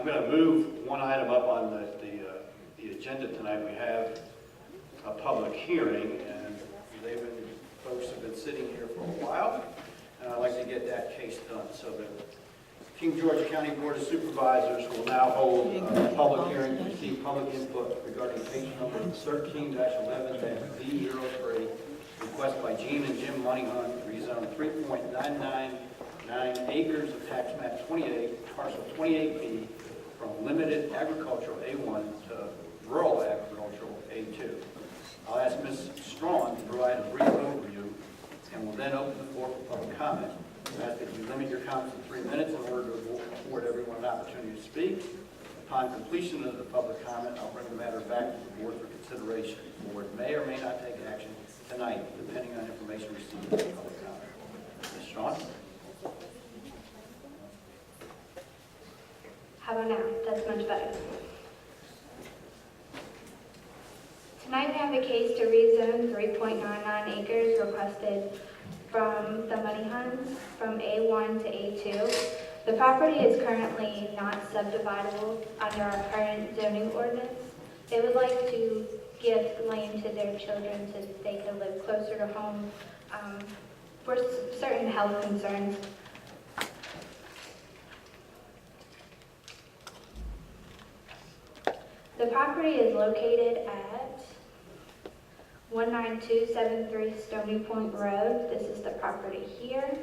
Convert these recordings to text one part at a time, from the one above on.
I'm going to move one item up on the agenda tonight. We have a public hearing, and folks have been sitting here for a while, and I'd like to get that case done. So the King George County Board of Supervisors will now hold a public hearing to receive public input regarding case number 13-11-B03, request by Gene and Jim Moneyhunt to rezone 3.999 acres of tax map 28, parcel 28B, from limited agricultural A1 to rural agricultural A2. I'll ask Ms. Strawn to provide a brief overview, and will then open the floor for public comment. I ask that you limit your comments to 3 minutes in order to afford everyone an opportunity to speak. Upon completion of the public comment, I'll bring the matter back to the board for consideration. The board may or may not take action tonight, depending on information received from public comment. Ms. Strawn? How about now? That's much better. Tonight we have a case to rezone 3.99 acres requested from the Moneyhunts from A1 to A2. The property is currently not subdividable under our current zoning ordinance. They would like to give land to their children so that they can live closer to home for certain health concerns. The property is located at 19273 Stony Point Road. This is the property here.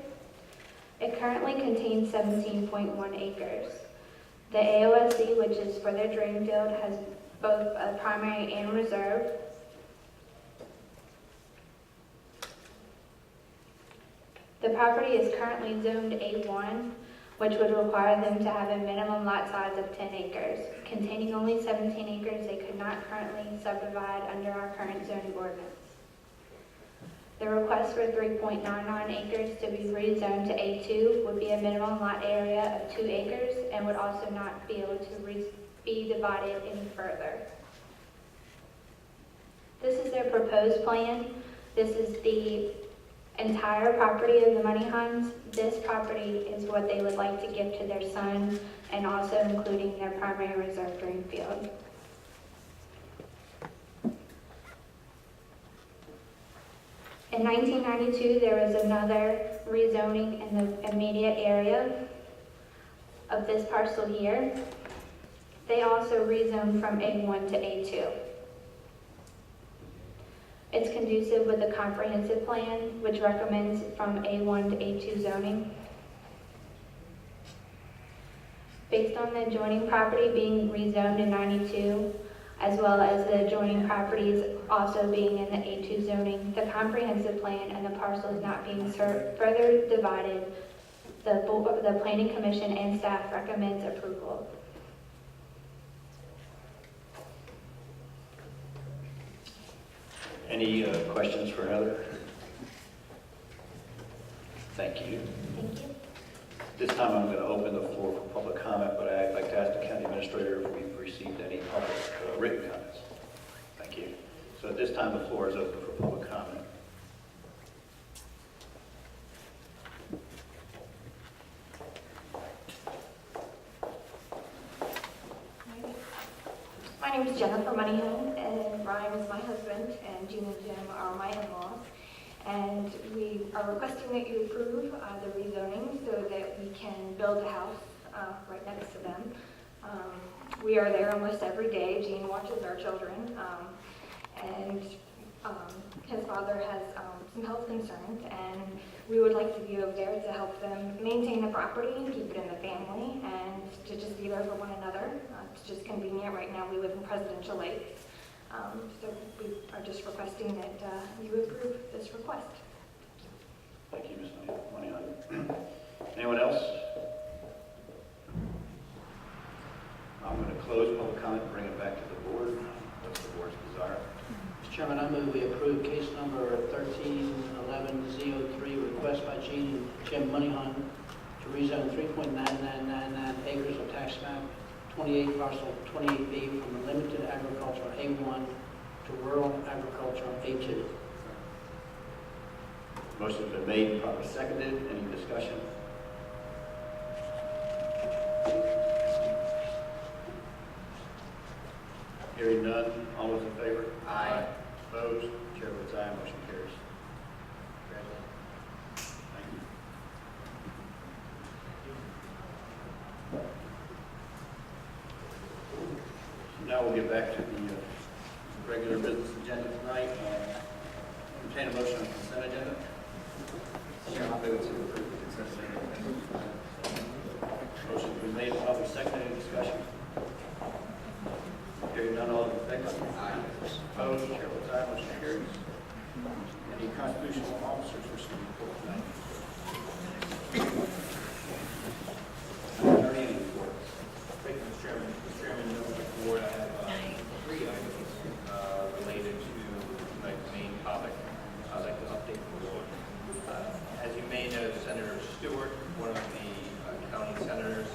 It currently contains 17.1 acres. The AOSC, which is for their drain field, has both a primary and reserve. The property is currently zoned A1, which would require them to have a minimum lot size of 10 acres. Containing only 17 acres, they could not currently subdivide under our current zoning ordinance. The request for 3.99 acres to be rezoned to A2 would be a minimum lot area of 2 acres and would also not be able to be divided any further. This is their proposed plan. This is the entire property of the Moneyhunts. This property is what they would like to give to their son, and also including their primary reserve drain field. In 1992, there was another rezoning in the immediate area of this parcel here. They also rezoned from A1 to A2. It's conducive with the comprehensive plan, which recommends from A1 to A2 zoning. Based on the adjoining property being rezoned in 92, as well as the adjoining properties also being in the A2 zoning, the comprehensive plan and the parcel is not being further divided. The Planning Commission and staff recommends approval. Any questions for Heather? Thank you. Thank you. This time I'm going to open the floor for public comment, but I'd like to ask the county administrator if we've received any public written comments. Thank you. So at this time the floor is open for public comment. My name is Jennifer Moneyhunt, and Brian is my husband, and Gene and Jim are my in-laws. And we are requesting that you approve the rezoning so that we can build a house right next to them. We are there almost every day. Gene watches our children, and his father has some health concerns, and we would like to be over there to help them maintain the property and keep it in the family, and to just be there for one another. It's just convenient. Right now we live in Presidential Lakes. So we are just requesting that you approve this request. Thank you, Ms. Moneyhunt. Anyone else? I'm going to close public comment and bring it back to the board. What's the board's desire? Mr. Chairman, I move we approve case number 13-11-Z03, request by Gene and Jim Moneyhunt to rezone 3.9999 acres of tax map 28 parcel 28B from the limited agricultural A1 to rural agricultural A2. Motion's been made, properly seconded. Any discussion? Hearing none, all those in favor? Aye. Opposed? Chair votes aye, motion carries. Congratulations. Thank you. Now we'll get back to the regular business agenda tonight. Entertain a motion on the consent agenda. Chair, I'll move to approve the consent agenda. Motion's been made, probably seconded. Any discussion? Hearing none, all in favor? Aye. Opposed? Chair votes aye, motion carries. Any constitutional officers wishing to report tonight? Attorney, any report? Thank you, Mr. Chairman. Mr. Chairman, members of the board, I have 3 items related to tonight's main topic. I'd like to update the board. As you may know, Senator Stewart, one of the county senators,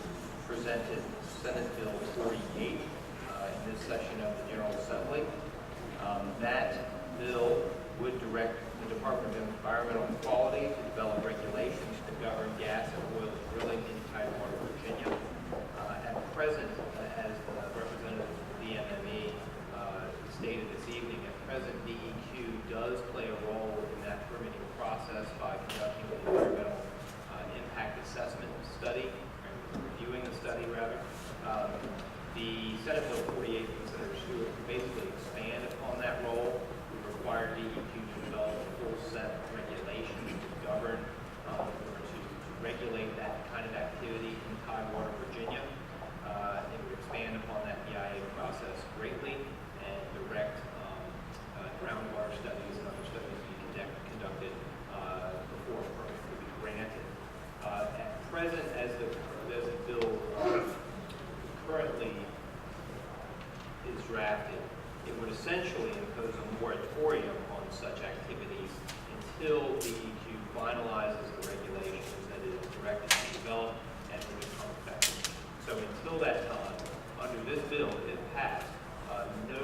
presented Senate Bill 48 in this session of the General Assembly. That bill would direct the Department of Environmental Quality to develop regulations to govern gas and oil drilling in Tidewater, Virginia. At present, as the representative of the DMME stated this evening, at present DEQ does play a role in that permitting process by conducting the environmental impact assessment study, or reviewing the study rather. The Senate Bill 48 from Senator Stewart would basically expand upon that role. We require DEQ to develop a full set of regulations to govern or to regulate that kind of activity in Tidewater, Virginia. It would expand upon that EIA process greatly and direct groundwater studies and other studies to be conducted before a permit could be granted. At present, as the bill currently is drafted, it would essentially impose a moratorium on such activities until DEQ finalizes the regulations that it is directed to develop and would become effective. So until that time, under this bill, if it passed, no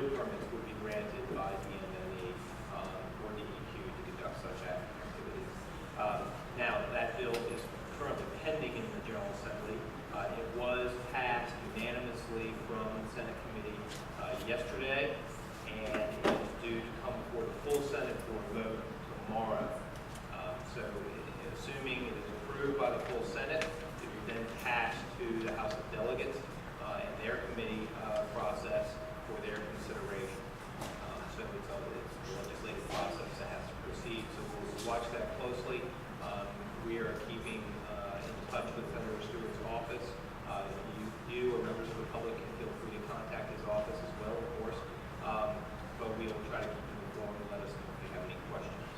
permits would be granted by DMME or DEQ to conduct such activities. Now, that bill is currently pending in the General Assembly. It was passed unanimously from the Senate committee yesterday, and it is due to come before the full Senate for a vote tomorrow. So, assuming it is approved by the full Senate, it would then pass to the House of Delegates and their committee process for their consideration. So it's a legislative process that has to proceed. So we'll watch that closely. We are keeping in touch with Senator Stewart's office. You or members of the public can feel free to contact his office as well, of course. But we will try to keep you informed and let us know if you have any questions.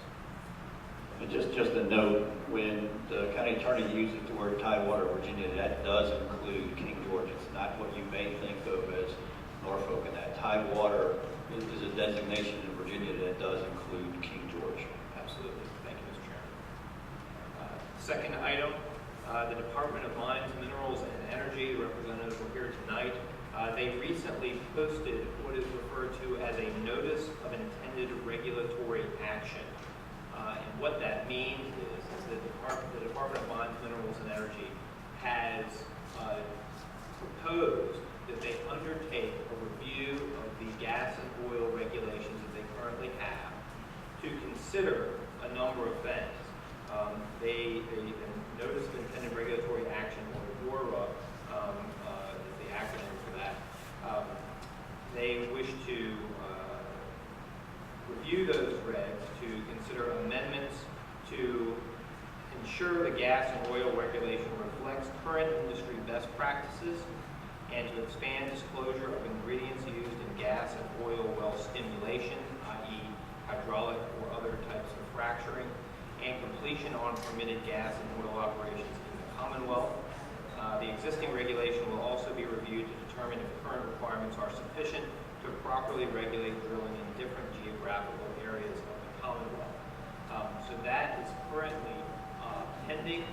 And just a note, when the county attorney uses the word Tidewater, Virginia, that does include King George. It's not what you may think of as Norfolk, and that Tidewater is a designation in Virginia that does include King George. Absolutely. Thank you, Mr. Chairman. Second item, the Department of Mines, Minerals, and Energy, the representatives were here tonight. They recently posted what is referred to as a Notice of Intended Regulatory Action. And what that means is that the Department of Mines, Minerals, and Energy has proposed that they undertake a review of the gas and oil regulations that they currently have to consider a number of things. The Notice of Intended Regulatory Action, or DORA, is the acronym for that. They wish to review those regs to consider amendments to ensure the gas and oil regulation reflects current industry best practices and to expand disclosure of ingredients used in gas and oil well stimulation, i.e. hydraulic or other types of fracturing, and completion on permitted gas and oil operations in the Commonwealth. The existing regulation will also be reviewed to determine if current requirements are sufficient to properly regulate drilling in different geographical areas of the Commonwealth. So that is currently pending.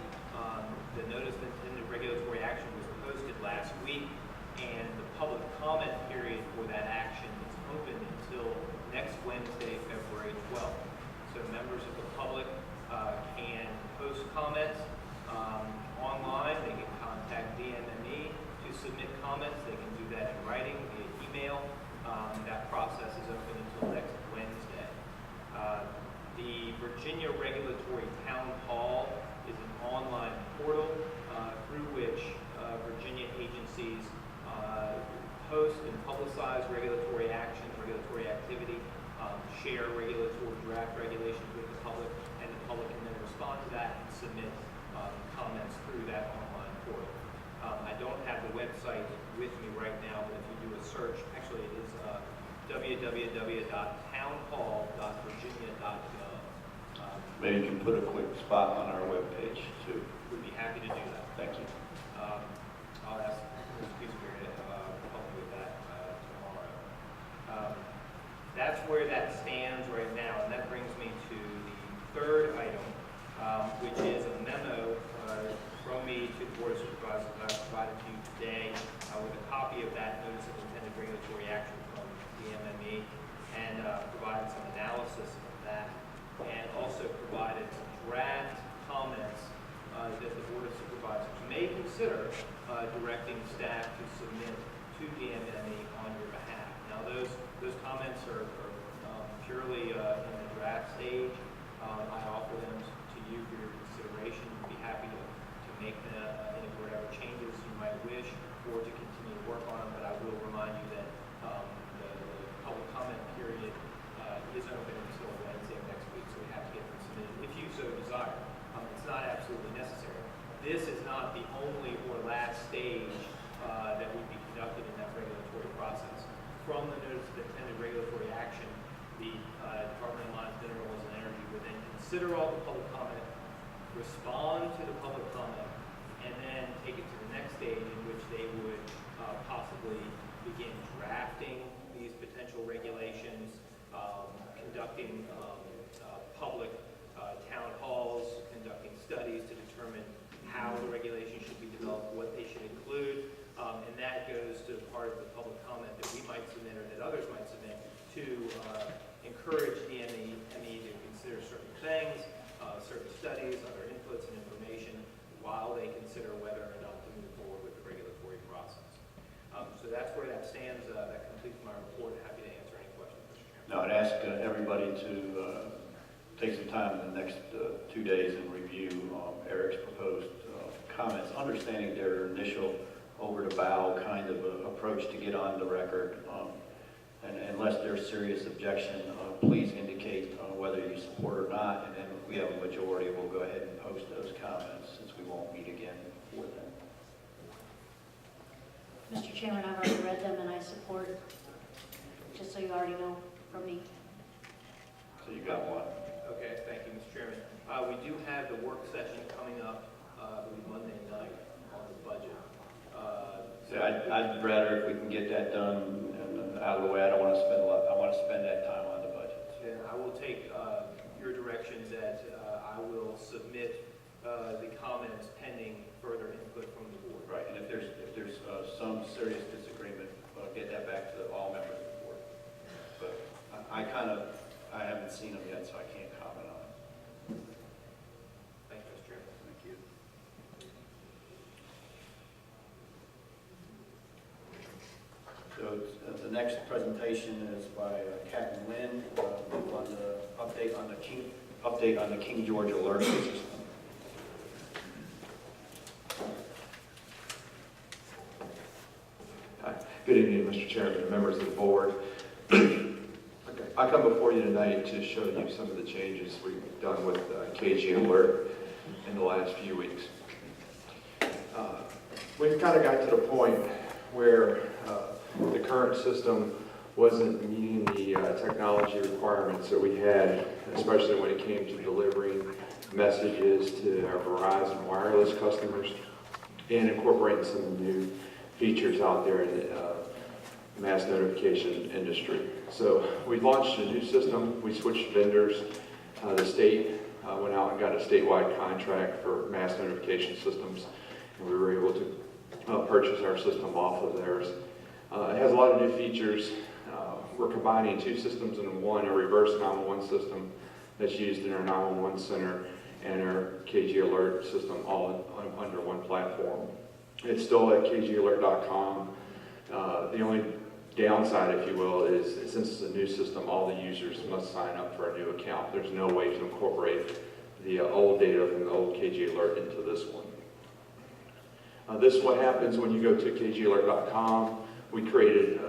The Notice of Intended Regulatory Action was posted last week, and the public comment period for that action is open until next Wednesday, February 12th. So members of the public can post comments online. They can contact DMME to submit comments. They can do that in writing via email. is open until next Wednesday. The Virginia Regulatory Town Hall is an online portal through which Virginia agencies post and publicize regulatory actions, regulatory activity, share regulatory draft regulations with the public, and the public can then respond to that and submit comments through that online portal. I don't have the website with me right now, but if you do a search, actually it is www.townhall.virginia.gov. Maybe you can put a quick spot on our webpage too. We'd be happy to do that. Thank you. I'll ask Ms. Peaceberry to help me with that tomorrow. That's where that stands right now, and that brings me to the third item, which is a memo from me to the Board of Supervisors that I provided to you today with a copy of that notice of intended regulatory action from DMME, and provided some analysis of that, and also provided some draft comments that the Board of Supervisors may consider directing staff to submit to DMME on your behalf. Now, those comments are purely in the draft stage. I offer them to you for your consideration. We'd be happy to make any whatever changes you might wish, or to continue to work on them. But I will remind you that the public comment period is open until Wednesday of next week, so we have to get them submitted if you so desire. It's not absolutely necessary. This is not the only or last stage that would be conducted in that regulatory process. From the notice of intended regulatory action, the Department of Mines, Minerals, and Energy would then consider all the public comment, respond to the public comment, and then take it to the next stage in which they would possibly begin drafting these potential regulations, conducting public town halls, conducting studies to determine how the regulations should be developed, what they should include, and that goes to part of the public comment that we might submit or that others might submit to encourage DMME to consider certain things, certain studies, other inputs and information while they consider whether or not to move forward with the regulatory process. So that's where that stands. That completes my report. Happy to answer any questions, Mr. Chairman. Now, I'd ask everybody to take some time in the next 2 days and review Eric's proposed comments, understanding their initial over-the-bow kind of approach to get on the record. And unless there's serious objection, please indicate whether you support or not, and then if we have a majority, we'll go ahead and post those comments since we won't meet again before then. Mr. Chairman, I've already read them and I support, just so you already know from me. So you got one. Okay, thank you, Mr. Chairman. We do have the work session coming up, I believe Monday night on the budget. So I'd rather if we can get that done and out of the way. I don't want to spend a lot. I want to spend that time on the budget. Yeah, I will take your directions that I will submit the comments pending further input from the board. Right, and if there's some serious disagreement, get that back to all members of the board. But I haven't seen them yet, so I can't comment on it. Thank you, Mr. Chairman. Thank you. So the next presentation is by Captain Lynn on the update on the King George Alert System. Hi. Good evening, Mr. Chairman and members of the board. I come before you tonight to show you some of the changes we've done with KG Alert in the last few weeks. We've kind of got to the point where the current system wasn't meeting the technology requirements that we had, especially when it came to delivering messages to our Verizon wireless customers and incorporating some new features out there in the mass notification industry. So we launched a new system. We switched vendors. The state went out and got a statewide contract for mass notification systems, and we were able to purchase our system off of theirs. It has a lot of new features. We're combining two systems into one, a reverse 911 system that's used in our 911 center and our KG Alert system all under one platform. It's still at kgalert.com. The only downside, if you will, is since it's a new system, all the users must sign up for a new account. There's no way to incorporate the old data from the old KG Alert into this one. This is what happens when you go to kgalert.com. We created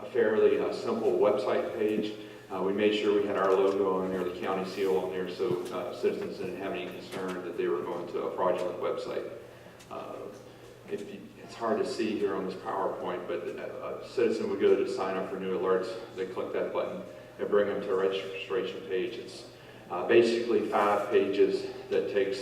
a fairly simple website page. We made sure we had our logo on there, the county seal on there, so citizens didn't have any concern that they were going to a fraudulent website. It's hard to see here on this PowerPoint, but a citizen would go to sign up for new alerts. They click that button and bring them to a registration page. It's basically 5 pages that takes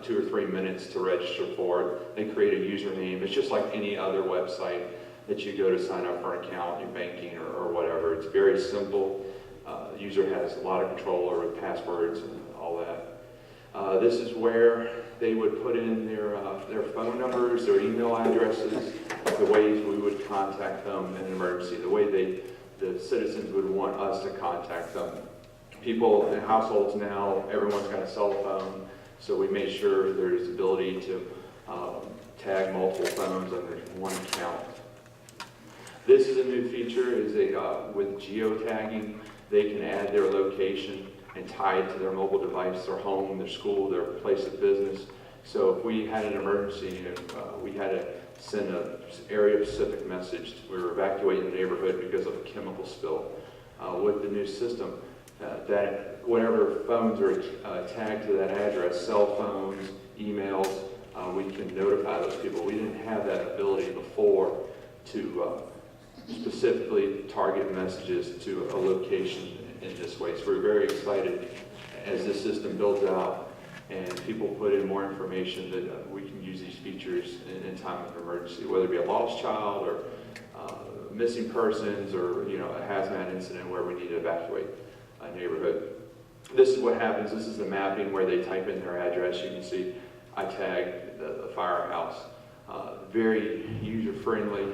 2 or 3 minutes to register for. They create a username. It's just like any other website that you go to sign up for an account, your banking or whatever. It's very simple. The user has a lot of control over passwords and all that. This is where they would put in their phone numbers, their email addresses, the ways we would contact them in an emergency, the way the citizens would want us to contact them. People in households now, everyone's got a cell phone, so we made sure there's ability to tag multiple phones under one account. This is a new feature, with geotagging, they can add their location and tie it to their mobile device, their home, their school, their place of business. So if we had an emergency and we had to send an area-specific message, we were evacuating the neighborhood because of a chemical spill. With the new system, that whatever phones are tagged to that address, cell phones, emails, we can notify those people. We didn't have that ability before to specifically target messages to a location in this way. So we're very excited as this system builds out and people put in more information that we can use these features in time of emergency, whether it be a lost child or missing persons or a hazmat incident where we need to evacuate a neighborhood. This is what happens. This is the mapping where they type in their address. You can see I tagged the firehouse. Very user-friendly,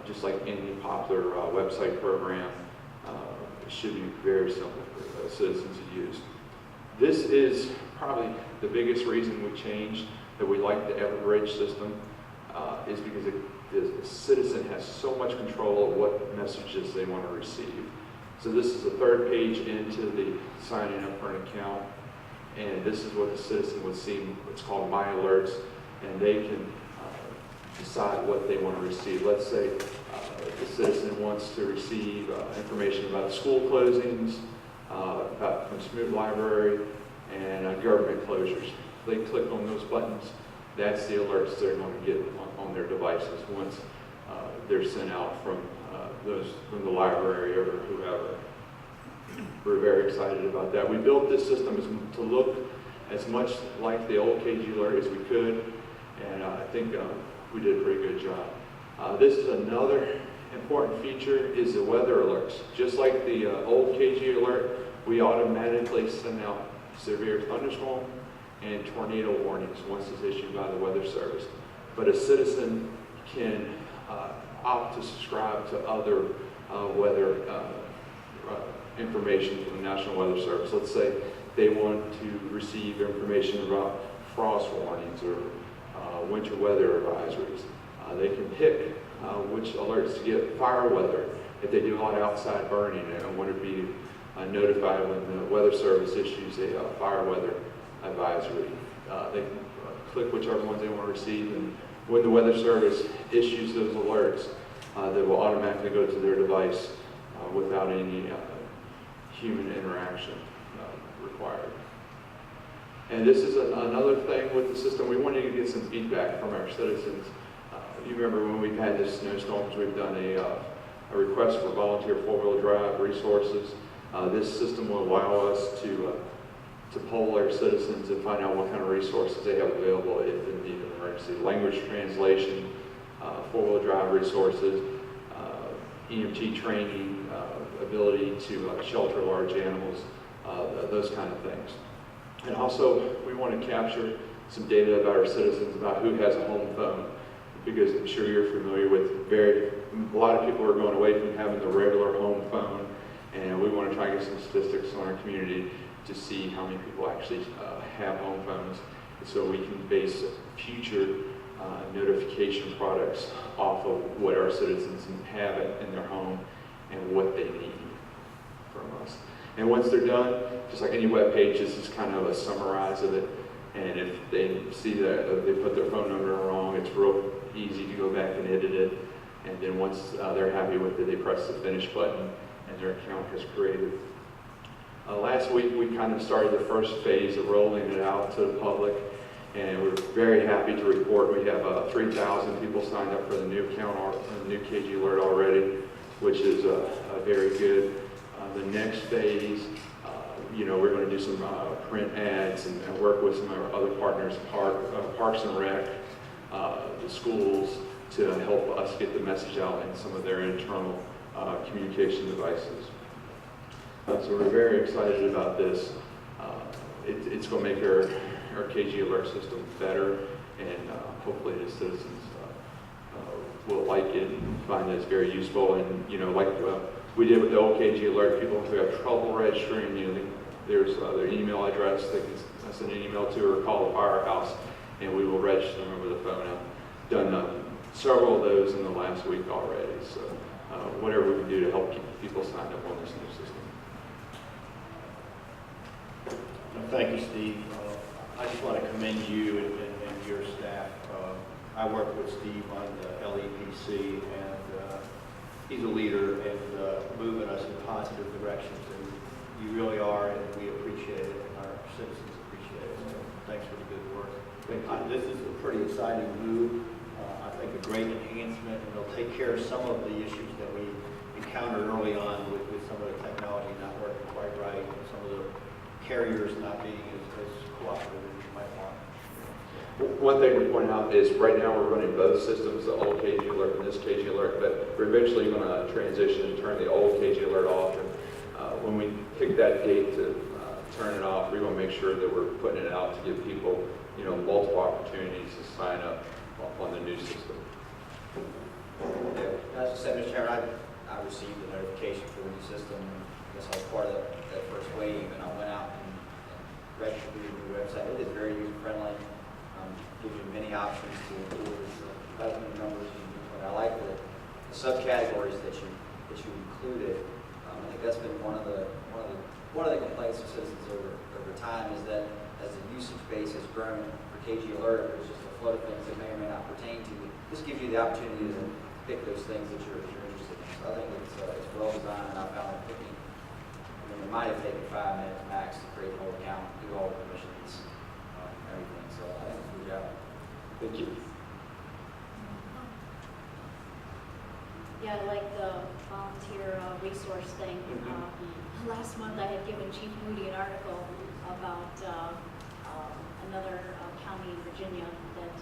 just like any popular website program. It should be very simple for citizens to use. This is probably the biggest reason we changed, that we like the Everbridge system, is because the citizen has so much control of what messages they want to receive. So this is the 3rd page into the signing up for an account, and this is what the citizen would see. It's called My Alerts, and they can decide what they want to receive. Let's say the citizen wants to receive information about school closings, about from Smoot Library, and government closures. They click on those buttons. That's the alerts they're going to get on their devices once they're sent out from the library or whoever. We're very excited about that. We built this system to look as much like the old KG Alert as we could, and I think we did a pretty good job. This is another important feature, is the weather alerts. Just like the old KG Alert, we automatically send out severe thunderstorm and tornado warnings once it's issued by the Weather Service. But a citizen can opt to subscribe to other weather information from the National Weather Service. Let's say they want to receive information about frost warnings or winter weather advisories. They can pick which alerts to get fire weather if they do a lot of outside burning and want to be notified when the Weather Service issues a fire weather advisory. They can click whichever ones they want to receive, and when the Weather Service issues those alerts, they will automatically go to their device without any human interaction required. And this is another thing with the system. We wanted to get some feedback from our citizens. You remember when we've had the snowstorms, we've done a request for volunteer four-wheel drive resources. This system will allow us to poll our citizens and find out what kind of resources they have available if in need of emergency. Language translation, four-wheel drive resources, EMT training, ability to shelter large animals, those kind of things. And also, we want to capture some data about our citizens about who has a home phone, because I'm sure you're familiar with a lot of people are going away from having the regular home phone, and we want to try to get some statistics on our community to see how many people actually have home phones, so we can base future notification products off of what our citizens have in their home and what they need from us. And once they're done, just like any web page, this is kind of a summarize of it. And if they see that they put their phone number wrong, it's real easy to go back and edit it. And then once they're happy with it, they press the finish button and their account is created. Last week, we kind of started the first phase of rolling it out to the public. And we're very happy to report we have 3,000 people signed up for the new account, the new KG Alert already, which is very good. The next phase, we're going to do some print ads and work with some of our other partners, Parks and Rec, the schools, to help us get the message out in some of their internal communication devices. So we're very excited about this. It's going to make our KG Alert system better, and hopefully the citizens will like it and find that it's very useful. And like we did with the old KG Alert, people who have trouble registering, there's their email address they can send an email to or call the firehouse, and we will register them over the phone. I've done several of those in the last week already. So whatever we can do to help keep people signed up on this new system. Thank you, Steve. I just want to commend you and your staff. I work with Steve on the LEPC, and he's a leader and moving us in positive directions. And you really are, and we appreciate it, and our citizens appreciate it. So thanks for the good work. Thank you. This is a pretty exciting move. I think a great enhancement, and it'll take care of some of the issues that we encountered early on with some of the technology not working quite right, and some of the carriers not being as cooperative as you might want. One thing to point out is right now we're running both systems, the old KG Alert and this KG Alert, but we're eventually going to transition and turn the old KG Alert off. And when we pick that date to turn it off, we want to make sure that we're putting it out to give people, multiple opportunities to sign up on the new system. Yeah, as I said, Mr. Chairman, I received the notification for the new system. I guess I was part of that first wave, and I went out and registered through the new website. It is very user-friendly. Gives you many options to include husband numbers. And I like the subcategories that you included. I think that's been one of the complaints of citizens over time, is that as the usage base has grown for KG Alert, there's just a flood of things that may or may not pertain to you. This gives you the opportunity to pick those things that you're interested in. So I think it's well designed, and I found it picking. It might have taken 5 minutes max to create a whole account, do all the permissions, everything. So I think it's a good job. Thank you. Yeah, I like the volunteer resource thing. Last month I had given Chief Moody an article about another county in Virginia that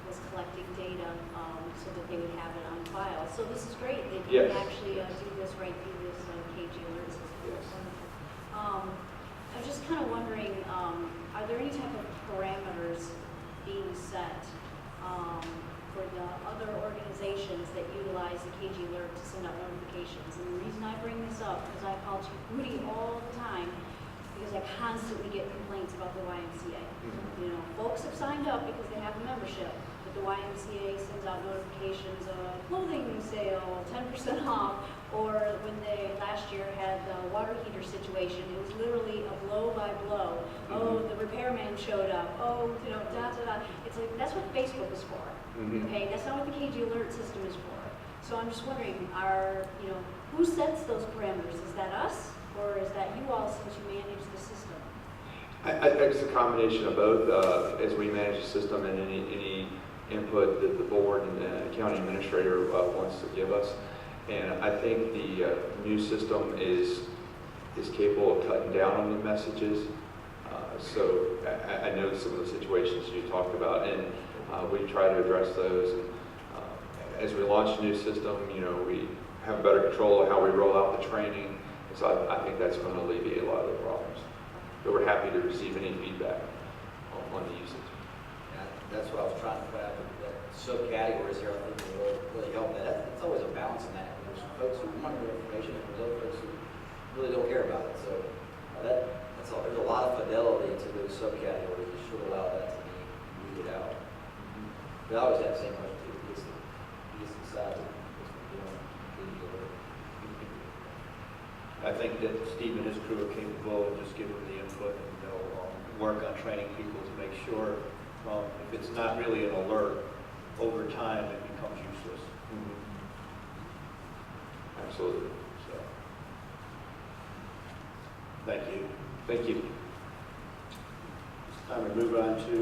was collecting data so that they would have it on file. So this is great. They can Yes. actually do this right through this KG Alert system. Yes. Wonderful. I'm just kind of wondering, are there any type of parameters being set for the other organizations that utilize the KG Alert to send out notifications? And the reason I bring this up is I call Chief Moody all the time because I constantly get complaints about the YMCA. Folks have signed up because they have a membership, but the YMCA sends out notifications of clothing sale, 10% off, or when they last year had the water heater situation, it was literally a blow by blow. Oh, the repairman showed up. Oh, da. It's like, that's what Facebook is for. Okay, that's not what the KG Alert system is for. So I'm just wondering, who sets those parameters? Is that us, or is that you all, since you manage the system? I think it's a combination of both. As we manage the system and any input that the board and the county administrator wants to give us. And I think the new system is capable of cutting down on the messages. So I know some of the situations you talked about, and we try to address those. And, as we launch a new system, we have better control of how we roll out the training. And so I think that's going to alleviate a lot of the problems. But we're happy to receive any feedback on the usage. Yeah, that's what I was trying to put out, the subcategories here. I think will really help that. It's always a balance in that. There's folks who want more information, and there's other folks who really don't care about it. So that's all. There's a lot of fidelity to those subcategories that should allow that to be weeded out. But I always have the same question, too. He gets decided, I think that Steve and his crew are capable of just giving the input and they'll work on training people to make sure, if it's not really an alert, over time it becomes useless. Absolutely. So, thank you. Thank you. It's time we move on to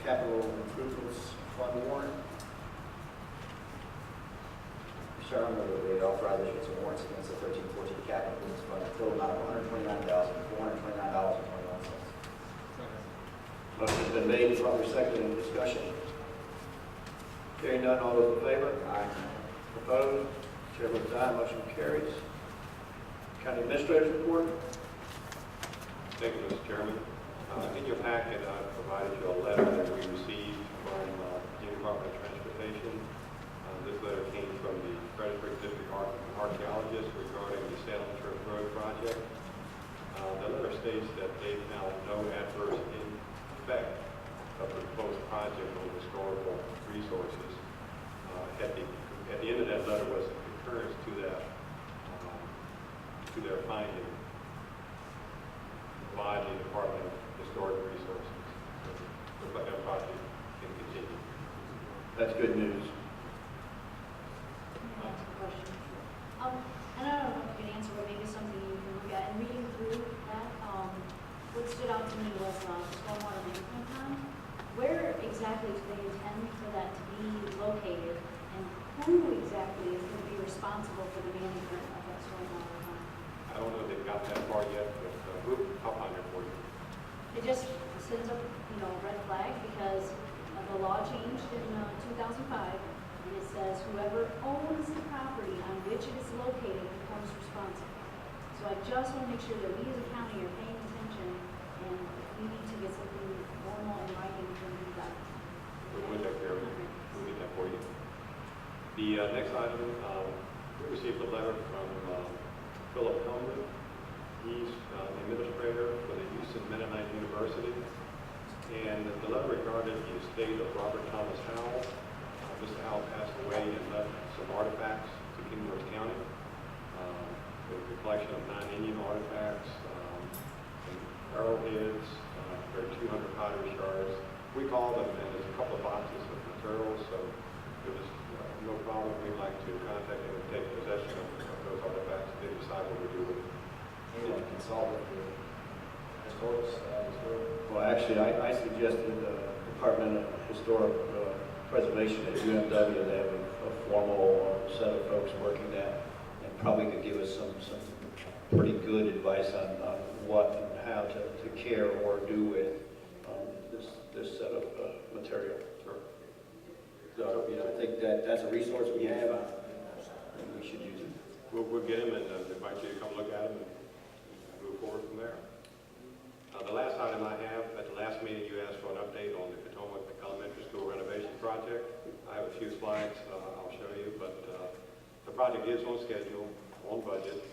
capital improvements fund warrant. Sure, I'm going to authorize the issuance of warrants against the 1314 capital improvements fund, a total amount of $129,429.21. Motion's been made, properly seconded, in discussion. Hearing none, all those in favor? Aye. Opposed? Chair votes aye, motion carries. County Administrator's report. Thank you, Mr. Chairman. In your packet, I provided you a letter that we received from the Department of Transportation. This letter came from the Frederick District Archaeologist regarding the Salem Church Road project. The letter states that they found no adverse effect of the proposed project on historical resources. At the end of that letter was a concurrence to that, to their finding by the Department of Historic Resources. But that project can continue. That's good news. Can I ask a question? And I don't know if you can answer, but maybe something you can look at. And reading through that, what stood out to me was stormwater management plan. Where exactly do they intend for that to be located? And who exactly is going to be responsible for the management of that stormwater plan? I don't know if they've got that far yet, but I'll find it for you. It just sends up, a red flag because the law changed in 2005. And it says whoever owns the property on which it is located becomes responsible. So I just want to make sure that we as a county are paying attention, and if we need to get something formal in writing from you guys. We'll take care of it. We'll get that for you. The next item, we received a letter from Philip Helmut. He's the administrator for the Houston Mennonite University. And the letter regarded the estate of Robert Thomas Howell. Mr. Howell passed away and left some artifacts to King George County. A collection of 9 Indian artifacts, some arrowheads, there are 200 pottery shards. We call them, and there's a couple of boxes of materials, so there was no problem. We'd like to contact them and take possession of those artifacts if they decide what we do with them. Anyone can solve it for historics? Well, actually, I suggested the Department of Historic Preservation at UMW. They have a formal set of folks working that, and probably could give us some pretty good advice on what and how to care or do with this set of material. Sure. So, I think that's a resource we have, and we should use it. We'll get them and invite you to come look at them and move forward from there. The last item I have, at the last meeting you asked for an update on the Potomac Elementary School renovation project. I have a few slides I'll show you, but the project is on schedule, on budget.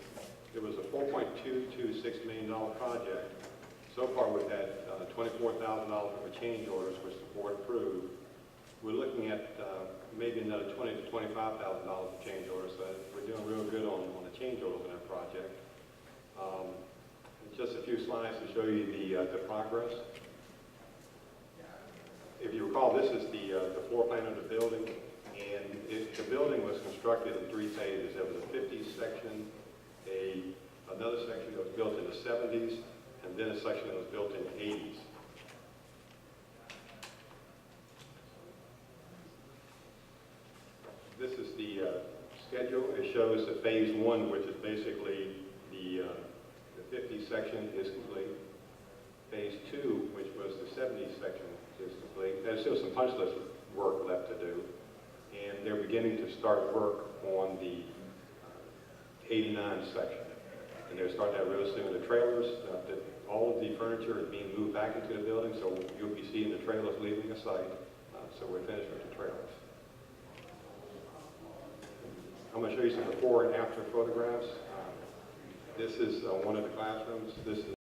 It was a $4.226 million project. So far we've had $24,000 for change orders, which the board approved. We're looking at maybe another $20,000 to $25,000 for change orders, so we're doing real good on the change orders in that project. Just a few slides to show you the progress. If you recall, this is the floor plan of the building, and the building was constructed in 3 phases. There was a 50s section, another section that was built in the 70s, and then a section that was built in the 80s. This is the schedule. It shows the phase 1, which is basically the 50s section, is complete. Phase 2, which was the 70s section, is complete. There's still some punch list work left to do, and they're beginning to start work on the 89 section. And they're starting that real soon. The trailers, all of the furniture is being moved back into the building, so you'll be seeing the trailers leaving the site. So we're finished with the trailers. I'm going to show you some before and after photographs. This is one of the classrooms. This is